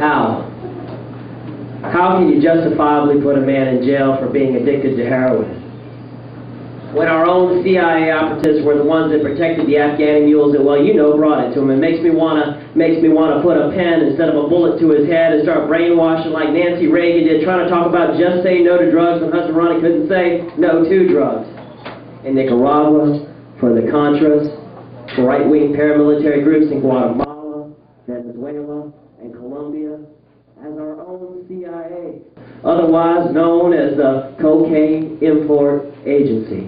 How? How can you justifiably put a man in jail for being addicted to heroin? When our own CIA operatives were the ones that protected the Afghani mules that, well, you know, brought it to him. It makes me wanna put a pen instead of a bullet to his head and start brainwashing like Nancy Reagan did, trying to talk about just say no to drugs when husband Ronnie couldn't say no to drugs. In Nicaragua, for the Contras, for right-wing paramilitary groups in Guatemala, Venezuela, and Colombia, as our own CIA, otherwise known as the Cocaine Import Agency.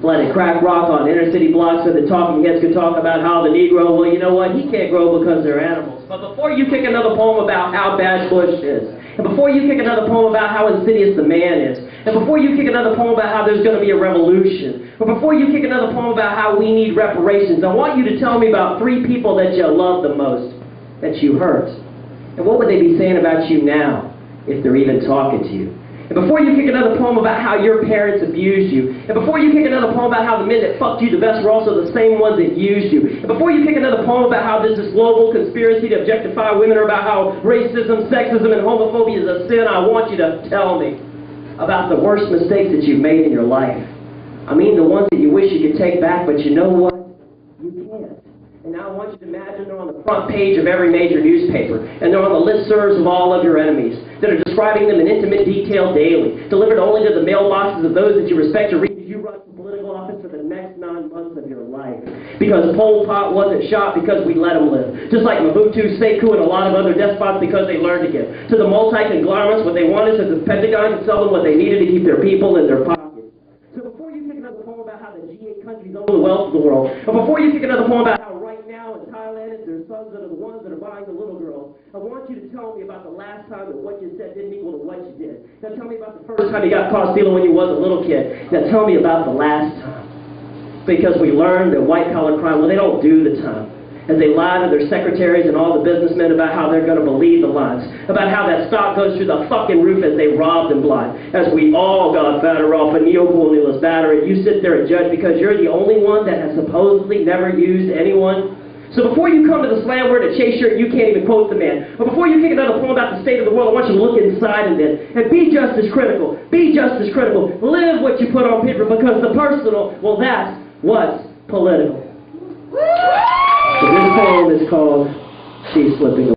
Planted crack rock on inner city blocks so the talking heads could talk about how the Negro, well, you know what, he can't grow because they're animals. But before you kick another poem about how bad Bush is, and before you kick another poem about how insidious the man is, and before you kick another poem about how there's going to be a revolution, or before you kick another poem about how we need reparations, I want you to tell me about 3 people that you love the most, that you hurt. And what would they be saying about you now, if they're even talking to you? And before you kick another poem about how your parents abused you, and before you kick another poem about how the men that fucked you the best were also the same ones that used you, and before you kick another poem about how there's this global conspiracy to objectify women, or about how racism, sexism, and homophobia is a sin, I want you to tell me about the worst mistakes that you've made in your life. I mean the ones that you wish you could take back, but you know what? You can't. And now I want you to imagine they're on the front page of every major newspaper, and they're on the listservs of all of your enemies, that are describing them in intimate detail daily, delivered only to the mailboxes of those that you respect to read as you run for political office for the next 9 months of your life. Because Pol Pot wasn't shot because we let him live. Just like Mobutu, Sekou, and a lot of other despots because they learned to give. To the multi-conglomerates what they wanted so the Pentagon could sell them what they needed to keep their people in their pockets. So before you pick another poem about how the G8 countries own the wealth of the world, or before you pick another poem about how right now in Thailand it's their sons that are the ones that are buying the little girls, I want you to tell me about the last time that what you said didn't equal to what you did. Now tell me about the first time you got caught stealing when you was a little kid. Now tell me about the last time. Because we learned that white-collar crime, well, they don't do the time. As they lie to their secretaries and all the businessmen about how they're going to believe the lies, about how that stock goes through the fucking roof as they robbed them blind, as we all got better off a neocolonialist battery, and you sit there and judge because you're the only one that has supposedly never used anyone. So before you come to the slam word at Chase Shirt, you can't even quote the man. Or before you kick another poem about the state of the world, I want you to look inside and be just as critical. Be just as critical. Live what you put on paper, because the personal, well, that's what's political. So this poem is called She's Slipping Away.